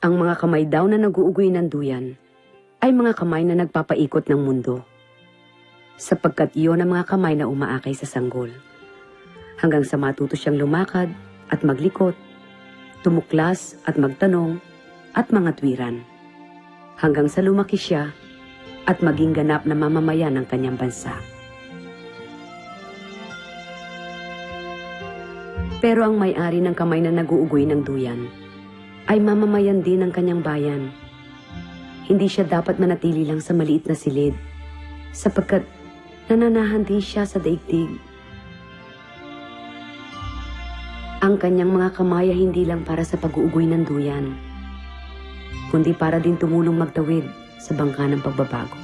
Ang mga kamay daw na naguugoy ng duyan ay mga kamay na nagpapaikot ng mundo, sapagkat iyon ang mga kamay na umaakay sa sanggol. Hanggang sa matuto siyang lumakad at maglikot, tumuklas at magtanong at mga tuwiran. Hanggang sa lumaki siya at maging ganap na mamamayan ng kanyang bansa. Pero ang may-ari ng kamay na naguugoy ng duyan ay mamamayan din ng kanyang bayan. Hindi siya dapat manatili lang sa maliit na silid, sapagkat nananahan din siya sa daigdig. Ang kanyang mga kamay ay hindi lang para sa pag-uugoy ng duyan, kundi para din tumulong magtawid sa bangka ng pagbabago.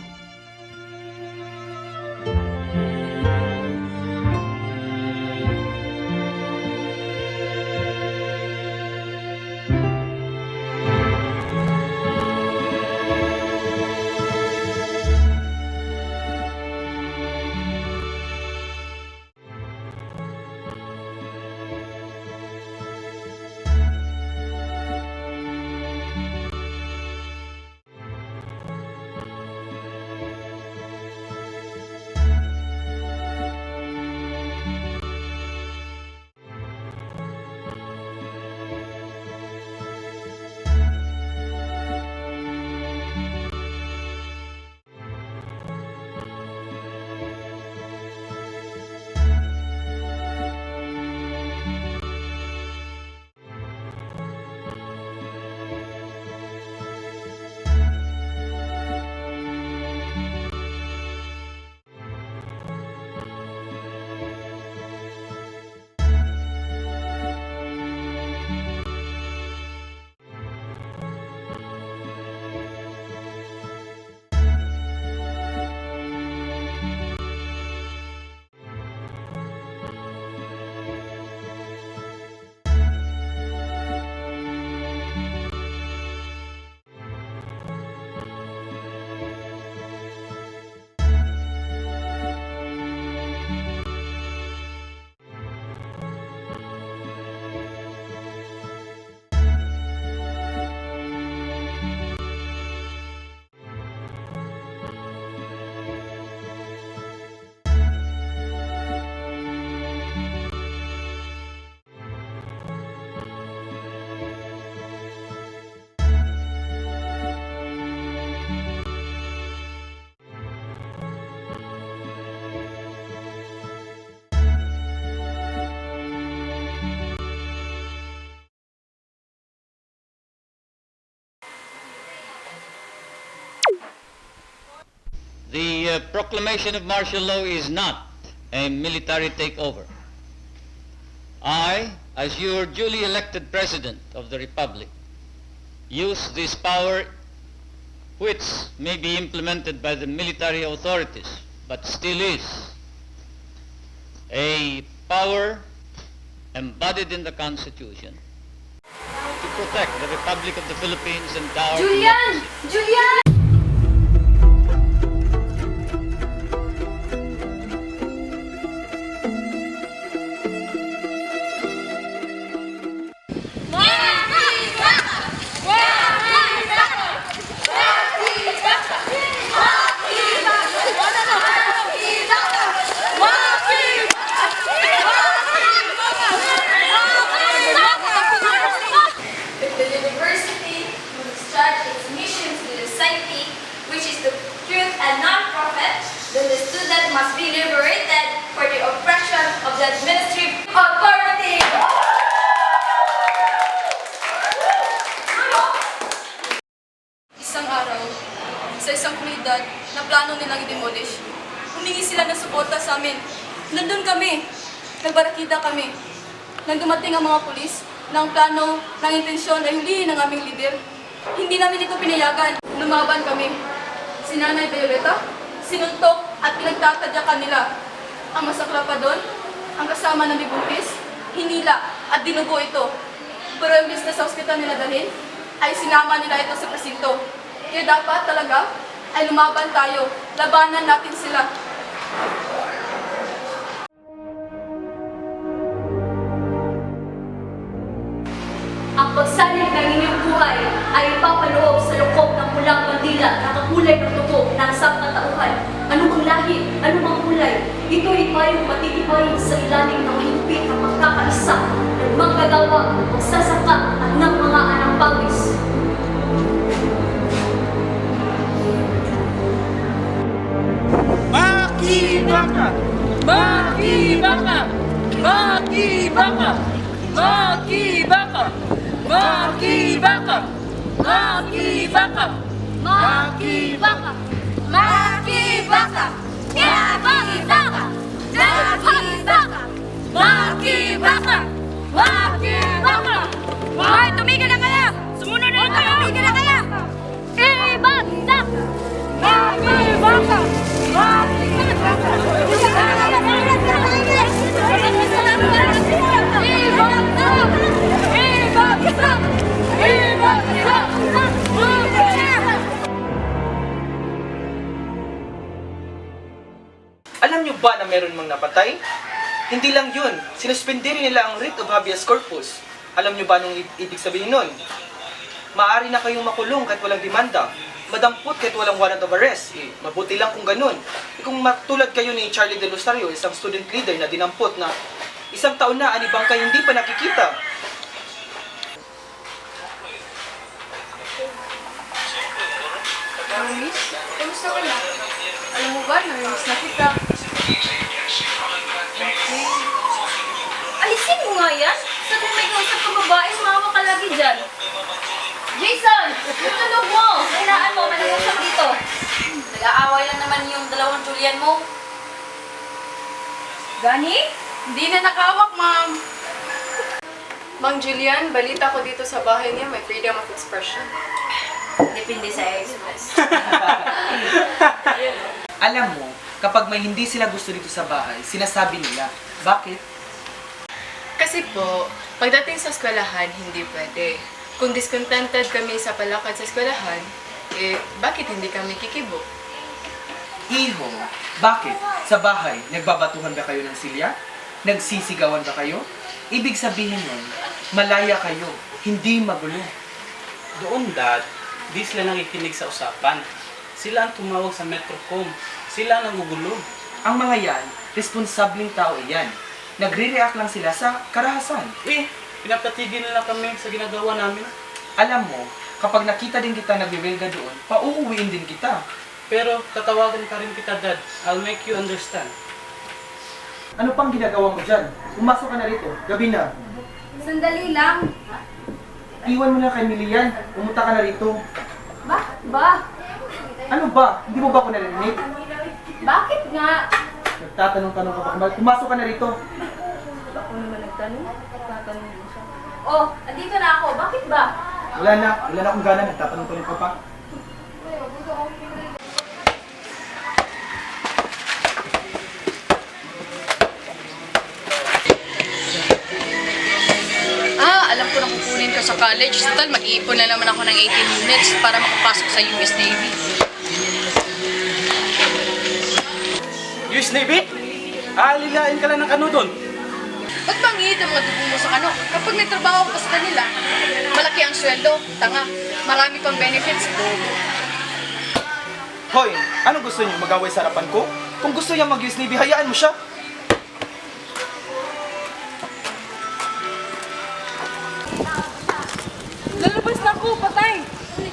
The proclamation of martial law is not a military takeover. I, as your duly elected President of the Republic, use this power which may be implemented by the military authorities, but still is a power embodied in the Constitution to protect the Republic of the Philippines and our Julian! democracy. Julian! The university will discharge its mission to the society, which is the truth and non-profit, then the student must be liberated for the oppression of the administrative authority. Isang araw, sa isang komunidad na plano nilang i-demolish, humingi sila ng suporta sa amin. Nandun kami, nagbarakida kami. Nang dumating ang mga pulis, na ang plano ng intensyon ay hulihin ng aming lider. Hindi namin ito pinayagan. Lumaban kami. Si Nanay Violeta, sinuntok at pinagtatadyakan nila. Ang masakla pa doon, ang kasama ng bibungkis, hinila at dinugo ito. Pero imbis na sa ospital nila dalhin, ay sinama nila ito sa presinto. Kaya dapat talaga ay lumaban tayo. Labanan natin sila. Ang pagsalig ng inyong buhay ay kulay ng dugo ng isang katauhan, anumang lahi, anumang kulay, ito'y tayong matitibayin sa ilalim ng mahigpit na pagkakaisa ng manggagawa, magsasaka at ng mga anak pawis. Makibaka! Makibaka! Makibaka! Makibaka! Makibaka! Makibaka! Makibaka! Makibaka! Makibaka! Makibaka! Makibaka! Makibaka! Hoy, tumigil na kayo! Sumunod na kayo! Tumigil na kayo! Ibagsak! Makibaka! Makibaka! Ibagsak! Ibagsak! Alam nyo ba na meron mang napatay? Hindi lang yun, sinuspendiri nila ang writ of habeas corpus. Alam nyo ba anong ibig sabihin nun? Maaari na kayong makulong kahit walang demanda, madampot kahit walang warrant of arrest. Mabuti lang kung ganun. Kung matulad kayo ni Charlie De Lusario, isang student leader na dinampot na isang taon na anibang kayo hindi pa nakikita. Miss, kamusta ka na? Alam mo ba, namiss na kita. Alisin mo nga yan! Sa kung may kausap ka babae, sumawa ka lagi dyan. Jason! Yung tunog mo! Kailangan mo, manayosap dito. Nag-aaway lang naman yung dalawang Julian mo. Gani? Hindi na nakawak, ma'am. Mang Julian, balita ko dito sa bahay niya, may freedom of expression. Depende sa express. Alam mo, kapag may hindi sila gusto dito sa bahay, sinasabi nila. Bakit? Kasi po, pagdating sa eskwelahan, hindi pwede. Kung discontented kami sa palakad sa eskwelahan, bakit hindi kami kikibo? Iho, bakit? Sa bahay, nagbabatuhan ba kayo ng silya? Nagsisigawan ba kayo? Ibig sabihin nun, malaya kayo, hindi magulo. Doon, Dad, di sila nakikinig sa usapan. Sila ang tumawag sa Metrocom. Sila ang nagugulo. Ang mga yan, responsableng tao yan. Nagre-react lang sila sa karahasan. Pinapatigil nila kami sa ginagawa namin. Alam mo, kapag nakita din kita nagbiwelga doon, pauuwiin din kita. Pero tatawagan pa rin kita, Dad. I'll make you understand. Ano pang ginagawa mo dyan? Pumasok ka na rito, gabi na. Sandali lang. Iwan mo na kay Milian, pumunta ka na rito. Ba? Ano ba? Hindi mo ba ako narinig? Bakit nga? Nagtatanong-tanong ka pa. Pumasok ka na rito. Ako naman nagtanong, tatanong din siya. Oh, andito na ako. Bakit ba? Wala na akong gana, nagtatanong-tanong ka pa. Alam ko na kukunin ka sa college. Total, mag-iipon na naman ako ng 18 units para makapasok sa US Navy. US Navy? Aalilain ka lang ng kano doon. Ba't bang ang mga dugo mo sa ano? Kapag may trabaho ka sa kanila, malaki ang sweldo, tanga, marami pang benefits. Hoy, ano gusto niyo? Mag-away sa harapan ko? Kung gusto niya mag-US Navy, hayaan mo siya. Lalabas na ako, patay!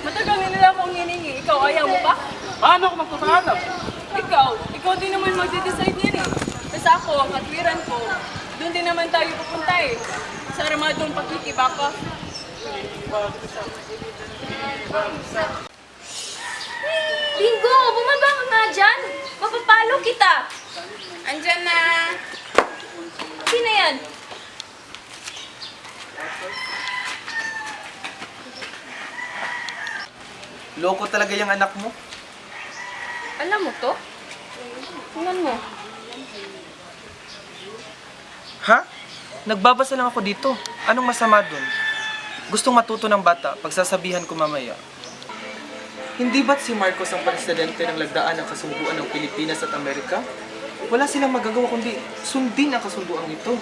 Matagal na nila akong hiningi. Ikaw, ayaw mo pa? Paano ako magpapahanap? Ikaw din naman magde-decide niyan eh. Basta ako, ang katwiran ko, doon din naman tayo pupunta eh. Sa aramadong pagkikibaka. Bingo! Bumaba ka nga dyan! Mapapalo kita! Andyan na! Sino yan? Loko talaga yung anak mo. Alam mo to? Tingnan mo. Ha? Nagbabasa lang ako dito. Anong masama dun? Gustong matuto ng bata, pagsasabihan ko mamaya. Hindi ba't si Marcos ang presidente ng lagdaan ng kasunduan ng Pilipinas at Amerika? Wala silang magagawa kundi sundin ang kasunduan ito.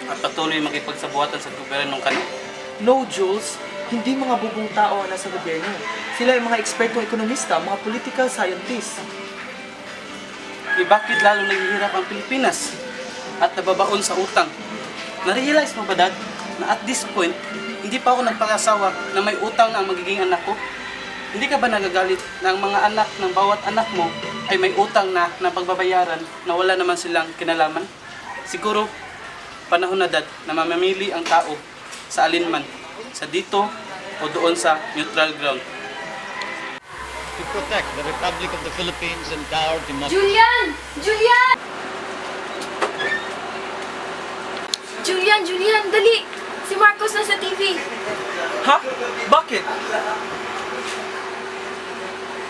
At patuloy makipagsabuatan sa gobyernong kano. No, Jules. Hindi mga bubong tao ang nasa gobyerno. Sila ay mga ekspertong ekonomista, mga political scientists. Bakit lalo naghihirap ang Pilipinas at nababaon sa utang? Na-realize mo ba, Dad, na at this point, hindi pa ako nagpakasawa na may utang na ang magiging anak ko? Hindi ka ba nagagalit na ang mga anak ng bawat anak mo ay may utang na pagbabayaran na wala naman silang kinalaman? Siguro, panahon na, Dad, na mamamili ang tao sa alinman, sa dito o doon sa neutral ground. To protect the Republic of the Philippines and our democracy. Julian! Julian! Julian, Julian, dali! Si Marcos na sa TV. Ha? Bakit?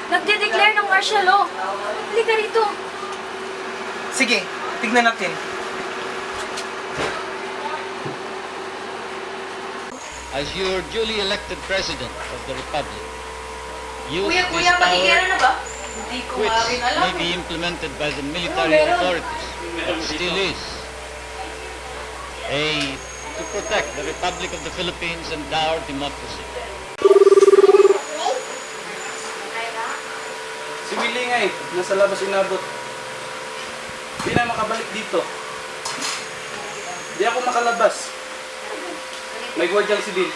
Nagde-declare ng martial law. Halika rito. Sige, tignan natin. As your duly elected President of the Republic, use Kuya, this power makikira na ba? Hindi ko which nga rin alam. may be implemented by the military authorities, but still is, to protect the Republic of the Philippines and our democracy. Si Willie nga nasa labas inabot. Hindi na makabalik dito. Hindi ako makalabas. May gwardyang sibil.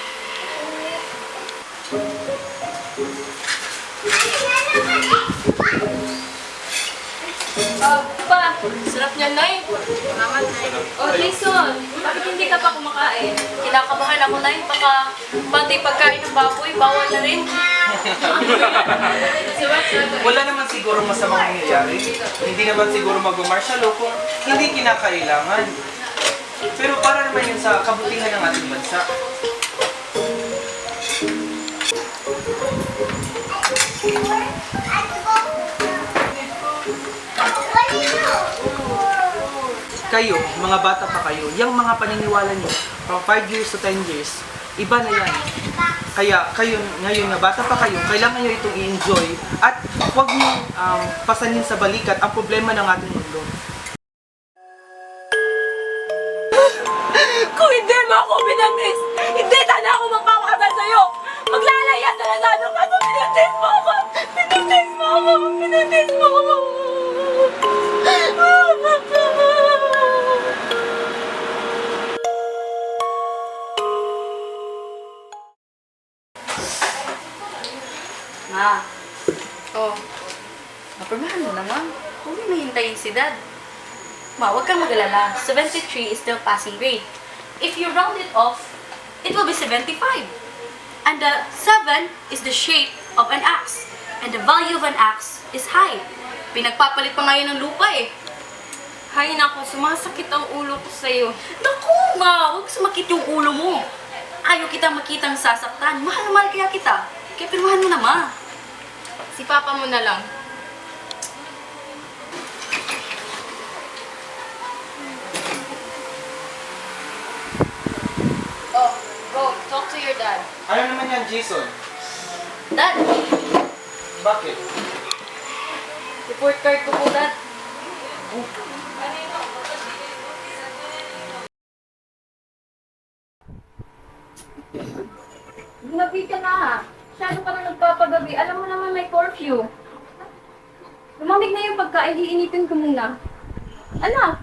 Pa, sarap niyan, Nay. Salamat, Nay. Oh, Jason, bakit hindi ka pa kumakain? Kinakabahan ako, Nay. Baka pati pagkain ng baboy, bawal na rin. Wala naman siguro masamang nangyayari. Hindi naman siguro mag-martial law kung hindi kinakailangan. Pero para naman yun sa kabutihan ng ating bansa. Kayo, mga bata pa kayo, yung mga paniniwala nyo, from 5 years to 10 years, iba na yan. Kaya kayo, ngayon na bata pa kayo, kailangan nyo itong i-enjoy at huwag nyo pasanin sa balikat ang problema ng ating mundo. Kung hindi mo ako binangis, hindi sana ako magpapakasal sa'yo. Maglalaya na lang sana kaso pinantis mo ako. Pinantis mo ako. Pinantis mo ako. Ma. Oh. Napirmahan mo naman. Huwag mo hintayin si Dad. Ma, huwag kang mag-alala. 73 is still passing grade. If you round it off, it will be 75. And the 7 is the shape of an axe. And the value of an axe is high. Pinagpapalit pa ngayon ng lupa eh. Hay nako, sumasakit ang ulo ko sa'yo. Naku, ma! Huwag sumakit yung ulo mo. Ayaw kita makitang sasaktan. Mahal na mahal kaya kita. Kaya pirmahan mo na, ma. Si Papa mo na lang. Oh, go. Talk to your dad. Ano naman yan, Jason? Dad, Bakit? report card ko po, Dad. Gumabi ka na ha. Masyado ka na nagpapagabi. Alam mo naman may curfew. Lumamig na yung pagkain, iinitin ko muna. Anak,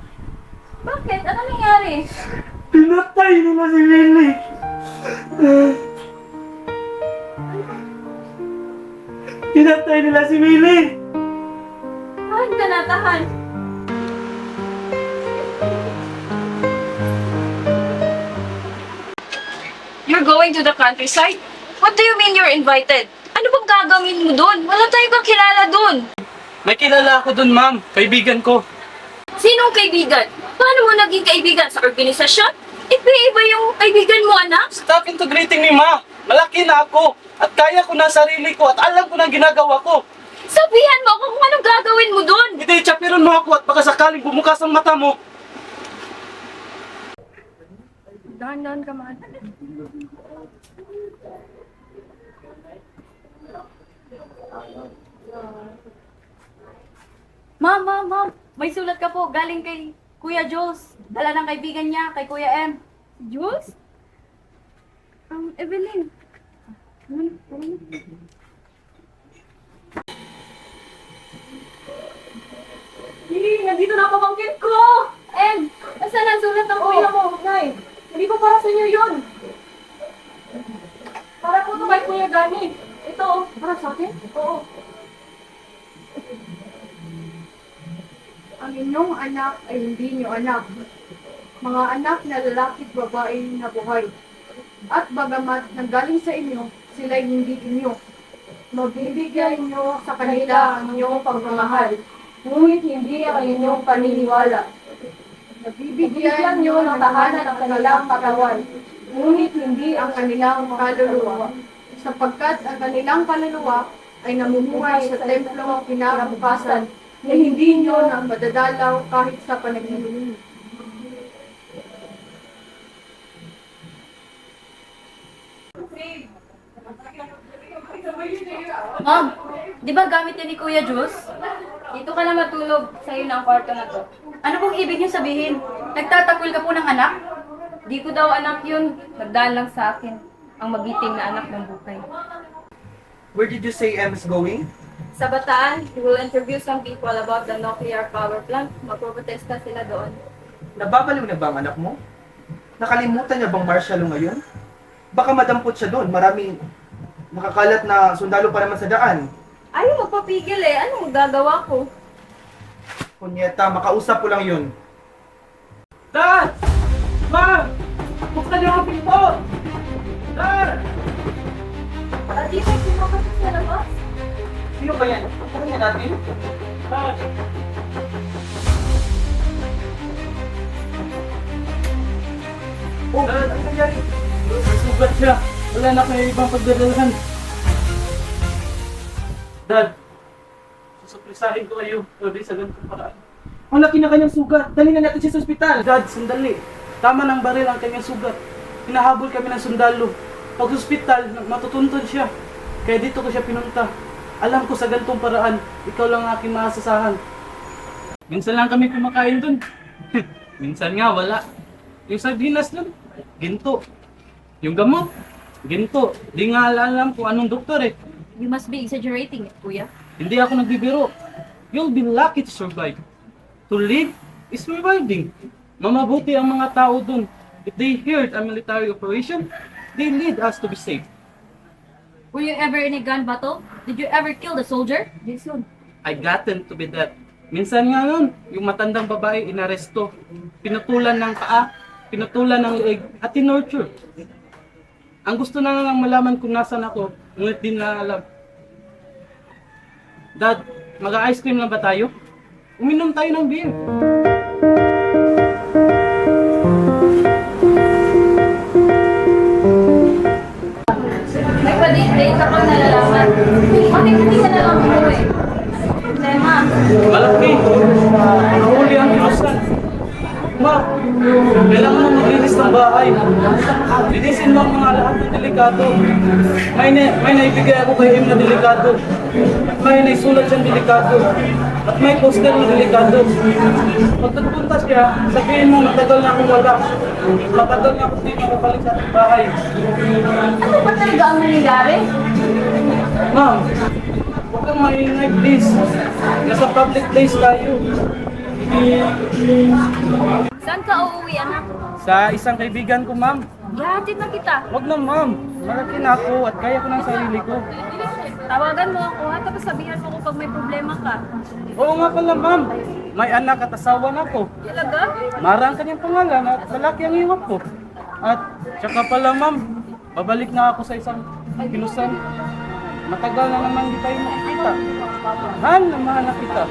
bakit? Ano nangyari? Pinatay nila si Willie! Pinatay nila si Willie! Tahan ka na, tahan. You're going to the countryside? What do you mean you're invited? Ano bang gagawin mo doon? Wala tayong kakilala doon. May kilala ako dun, ma'am. Kaibigan ko. Sinong kaibigan? Paano mo naging kaibigan sa organisasyon? Iba-iba yung kaibigan mo, anak. Stop integrating me, ma. Malaki na ako. At kaya ko na sarili ko at alam ko na ginagawa ko. Sabihan mo ako kung anong gagawin mo doon. Hindi, chapiron mo ako at baka sakaling bumukas ang mata mo. Dahan-dahan ka, man. Ma'am. May sulat ka po galing kay Kuya Jules. Dala ng kaibigan niya kay Kuya M. Jules? Evelyn. Nandito na ang pamangkin ko! And, asan ang sulat ng kuya mo, Nay? Hindi ko para sa inyo yun. Para po ito kay Kuya Gani. Ito, para sa akin? Oo. Ang inyong anak ay hindi niyo anak. Mga anak na lalaki at babae na buhay. At bagamat nanggaling sa inyo, sila'y hindi inyo. Mabibigyan niyo sa kanila ang inyong pagmamahal. Ngunit hindi ang inyong paniniwala. Nabibigyan niyo ng tahanan ang kanilang katawan. Ngunit hindi ang kanilang kaluluwa. Sapagkat ang kanilang kaluluwa ay namumuhay sa templong kinabukasan na hindi niyo na madadalaw kahit sa panaginip. Ma'am, di ba gamit yan ni Kuya Jus? Dito ka na matulog. Sa'yo na ang kwarto na to. Ano pong ibig niyo sabihin? Nagtatakwil ka po ng anak? Di ko daw anak yun. Nagdaan lang sa akin ang magiting na anak ng bukay. Where did you say M is going? Sa Bataan, he will interview some people about the nuclear power plant. Magpoprotesta sila doon. Nababaliw na ba ang anak mo? Nakalimutan niya bang martial law ngayon? Baka madampot siya doon. Maraming nakakalat na sundalo pa naman sa daan. Ayaw magpapigil eh. Ano magagawa ko? Kunyeta, makausap ko lang yun. Dad! Ma! Buksan niyo ang pinto! Dad! Di ba kumakas sa labas? Sino ba yan? Ano yan natin? Dad! Oh, ano nangyari? May sugat siya. Wala na kayo ibang pagdadalhan. Dad, susuprisahin ko kayo. Sabi sa ganitong paraan. Ang laki na kanyang sugat. Dali na natin siya sa ospital. Dad, sandali. Tama ng baril ang kanyang sugat. Hinahabol kami ng sundalo. Pag hospital, matutuntun siya. Kaya dito ko siya pinunta. Alam ko sa ganitong paraan, ikaw lang ang aking maasasahan. Minsan lang kami kumakain dun. Minsan nga, wala. Yung sardinas dun, ginto. Yung gamot, ginto. Di nga alam kung anong doktor eh. You must be exaggerating it, Kuya. Hindi ako nagbibiro. You'll be lucky to survive. To live is surviving. Mamabuti ang mga tao dun. If they heard a military operation, they lead us to be safe. Were you ever in a gun battle? Did you ever kill the soldier? Jason. I gotten to be that. Minsan nga nun, yung matandang babae inaresto. Pinutulan ng paa, pinutulan ng leeg, at tinorture. Ang gusto na lang malaman kung nasan ako, ngunit din na alam. Dad, mag-ice cream na ba tayo? Uminom tayo ng beer. May pa-date ako nalalaman. Bakit hindi ka na lang umuwi? Problema. Malaki. Nahuli ang kilusan. Ma, kailangan mo maglinis ng bahay. Linisin mo ang mga lahat ng delikado. May naibigay ako kay Im na delikado. At may naisulat siyang delikado. At may poster na delikado. Pag nagpunta siya, sabihin mo matagal na akong wala. Matagal na akong di makabalik sa ating bahay. Ano ba talaga ang nangyayari? Ma'am, huwag kang maingay please. Nasa public place tayo. Saan ka uuwi, anak? Sa isang kaibigan ko, ma'am. Ihatid na kita. Wag na, ma'am. Malaki na ako at kaya ko ng sarili ko. Tawagan mo ako ha, tapos sabihan mo ko pag may problema ka. Oo nga pala, ma'am. May anak at asawa na ako. Talaga? Mara ang kanyang pangalan at lalaki ang iwak ko. At tsaka pala, ma'am, babalik na ako sa isang kilusan. Matagal na naman hindi tayo makikita. Mahal na mahal na kita.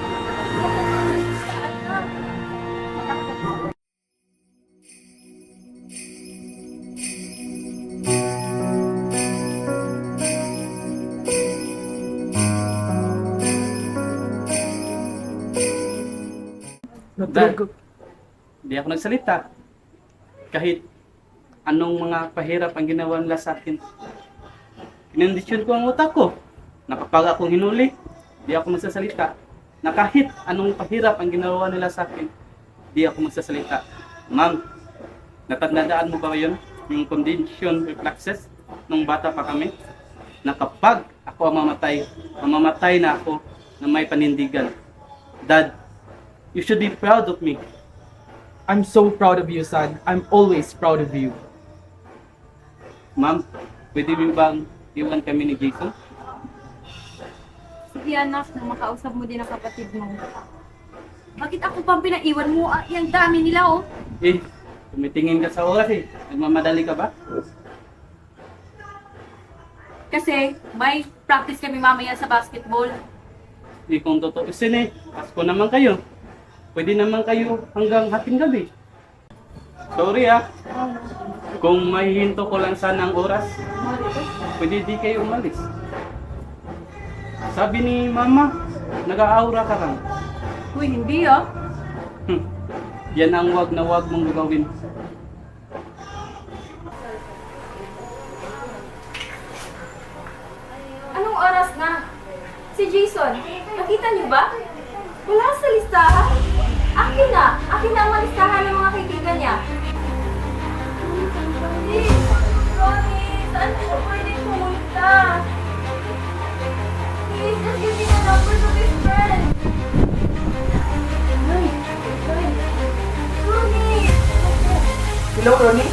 Dad, hindi ako nagsalita. Kahit anong mga pahirap ang ginawa nila sa akin. Kinondisyon ko ang utak ko. Na kapag akong hinuli, di ako magsasalita. Na kahit anong pahirap ang ginawa nila sa akin, di ako magsasalita. Ma'am, natandaan mo ba yun? Yung condition reflexes nung bata pa kami? na kapag ako ang mamamatay na ako na may panindigan. Dad, you should be proud of me. I'm so proud of you, son. I'm always proud of you. Ma'am, pwede mo bang iwan kami ni Jason? Sige anak, na makausap mo din ang kapatid mo. Bakit ako pang pinaiwan mo? Yung dami nila oh. Eh, tumitingin ka sa oras eh. Nagmamadali ka ba? Kasi may practice kami mamaya sa basketball. Eh, kung totoo eh, Pasko naman kayo. Pwede naman kayo hanggang hating gabi. Sorry ah. Kung mahihinto ko lang sana ang oras, pwede di kayo umalis. Sabi ni Mama, nag-aura ka lang. Uy, hindi ah. Yan ang wag na wag mong gagawin. Anong oras na? Si Jason, nakita niyo ba? Wala sa listahan. Akin na ang malistahan ng mga kaibigan niya. Ronnie, saan siya pwede pumunta? Please, just give me the numbers of his friends. Ronnie! Hello, Ronnie?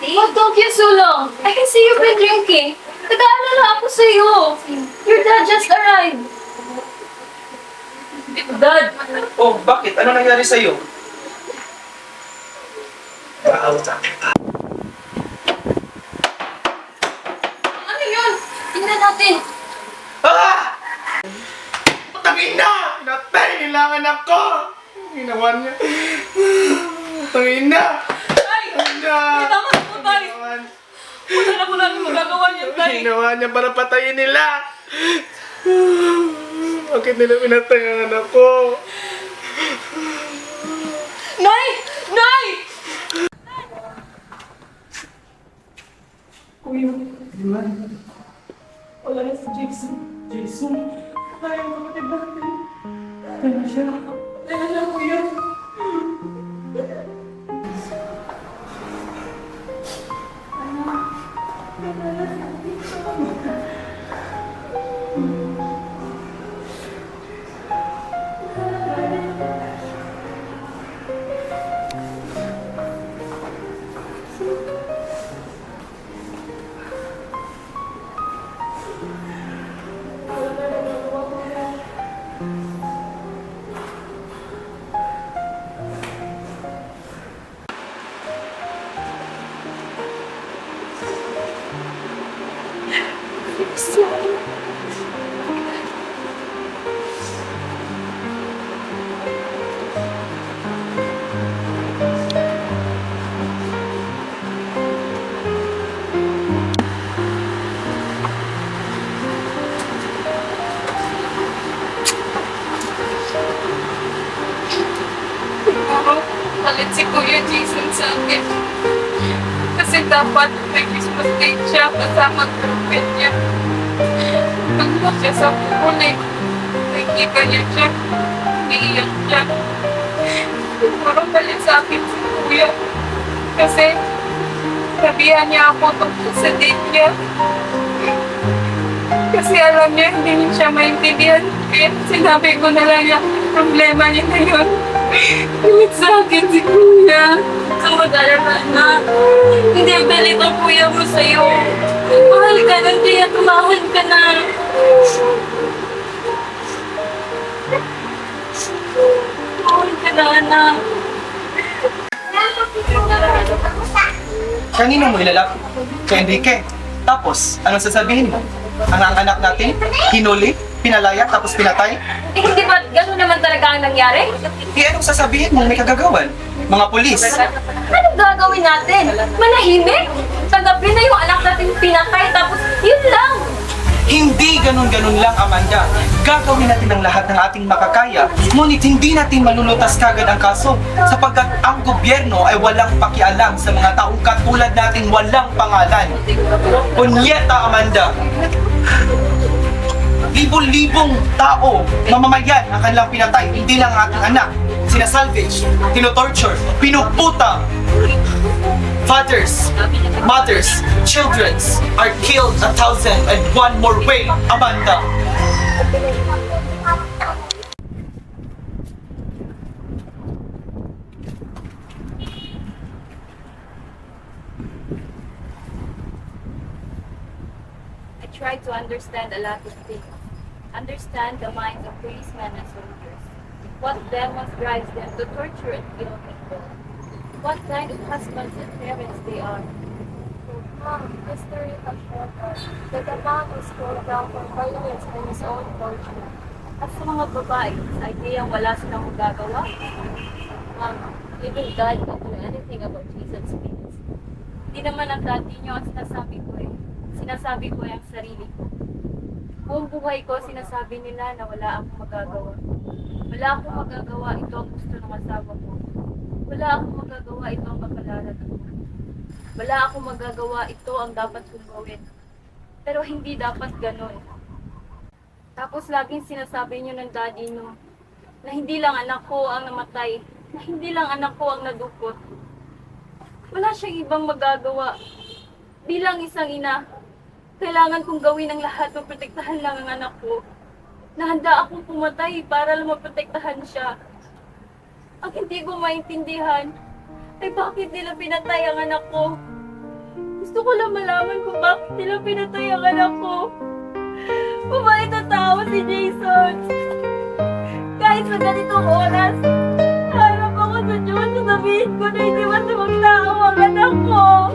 Wag don't you sulong. I can see you've been drinking. Nag-aalala ako sa'yo. Your dad just arrived. Dad! Oh, bakit? Ano nangyari sa'yo? Ano yun? Tingnan natin. Ah! Tangin na! Natay nila ang anak ko! Ginawa niya. Tangin na! Tangin na! Tama na po, tay. Wala na po namin magagawa niyan, tay. Ginawa niya para patayin nila! Bakit nila pinatay ang anak ko? Nay! Nay! Kuya, wala na si Jason. Jason, tayo ang kapatid natin. Tayo na siya. Tayo na siya, kuya. Siguro, palit si Kuya Jason sa akin. Kasi dapat may Christmas date siya kasama ang girlfriend niya. Pagka siya sa kukulit, nakikita niya siya, iiyak siya. Siguro palit sa akin si Kuya. Kasi sabihan niya ako tungkol sa date niya. Kasi alam niya, hindi niya siya maintindihan. Kaya sinabi ko na lang yung problema niya na yun. Pilit sa akin si Kuya. Ang mag-alala na. Hindi galit ang Kuya mo sa'yo. Mahal ka na, kaya tumawad ka na. Mahal ka na, anak. Kanino mo ilalapit? Kay Enrique. Tapos, anong sasabihin mo? Ang anak natin, hinuli, pinalaya, tapos pinatay? Eh, hindi ba gano'n naman talaga ang nangyari? Anong sasabihin mo may kagagawan? Mga pulis. Anong gagawin natin? Manahimik? Tanggapin na yung anak natin pinatay, tapos yun lang. Hindi ganun-ganun lang, Amanda. Gagawin natin ang lahat ng ating makakaya. Ngunit hindi natin malulutas kagad ang kaso sapagkat ang gobyerno ay walang pakialam sa mga taong katulad nating walang pangalan. Punyeta, Amanda! Libo-libong tao, mamamayan ang kanilang pinatay, hindi lang ang ating anak. Sinasalvage, tinotorture, pinuputa. Fathers, mothers, children are killed 1,001 more way, Amanda. I tried to understand a lot of things. Understand the minds of policemen and soldiers. What demons drives them to torture and kill people. What kind of husbands and parents they are. Mom, history has shown us that a man is called down for violence and his own fortune. At sa mga babae, sa ideyang wala silang magagawa, even God can do anything about Jesus' peace. Hindi naman ang dati nyo ang sinasabi ko eh. Sinasabi ko ay ang sarili ko. Buong buhay ko, sinasabi nila na wala akong magagawa. Wala akong magagawa, ito ang gusto ng asawa ko. Wala akong magagawa, ito ang kapalaran ko. Wala akong magagawa, ito ang dapat kong gawin. Pero hindi dapat ganon. Tapos laging sinasabi nyo ng daddy nyo na hindi lang anak ko ang namatay, na hindi lang anak ko ang nadukot. Wala siyang ibang magagawa. Bilang isang ina, kailangan kong gawin ang lahat para protektahan lang ang anak ko. Nahanda akong pumatay para lang maprotektahan siya. Ang hindi ko maintindihan ay bakit nila pinatay ang anak ko. Gusto ko lang malaman kung bakit nila pinatay ang anak ko. Mabait na tao si Jason. Kahit sa ganitong oras, harap ako sa Diyos na sabihin ko na hindi masamang tao ang anak ko.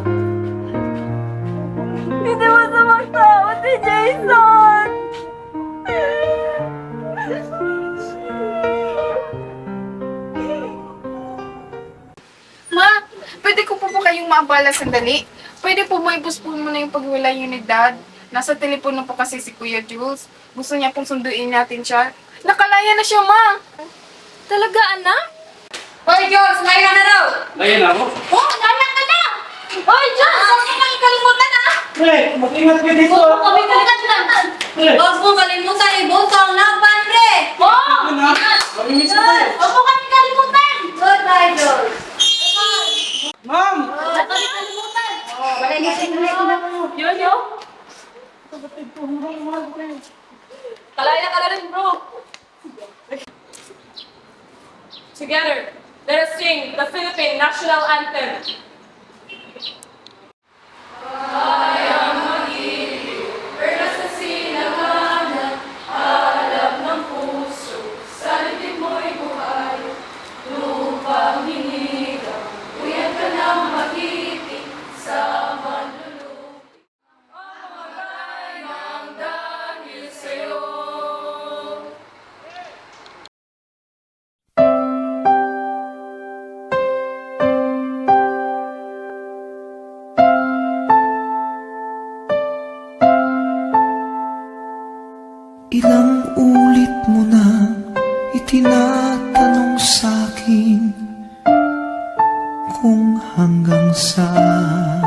Hindi masamang tao si Jason. Ma, pwede ko po kayong maabala sandali? Pwede po ba i-postpone mo na yung pagwala niyo ni Dad? Nasa telepono po kasi si Kuya Jules. Gusto niya pong sunduin natin siya. Nakalaya na siya, Ma! Talaga, anak? Hoy, Jules! May ka na daw! Ayun na ako. Oh, nalak ka na! Hoy, Jules! Huwag mo kang kalimutan, ha? Pre, mag-ingat ka dito. Huwag mo kami kalimutan! Huwag mo kalimutan, iboto ang laban, pre! Oh! Yun na. Mamimiss ko tayo. Huwag mo kami kalimutan! Goodbye, Jules! Ma'am! Huwag kami kalimutan! Oh, Yo-yo? Kalaya ka na rin, bro. Together, let us sing the Philippine National Anthem. Ilang ulit mo na itinatanong sa'kin kung hanggang saan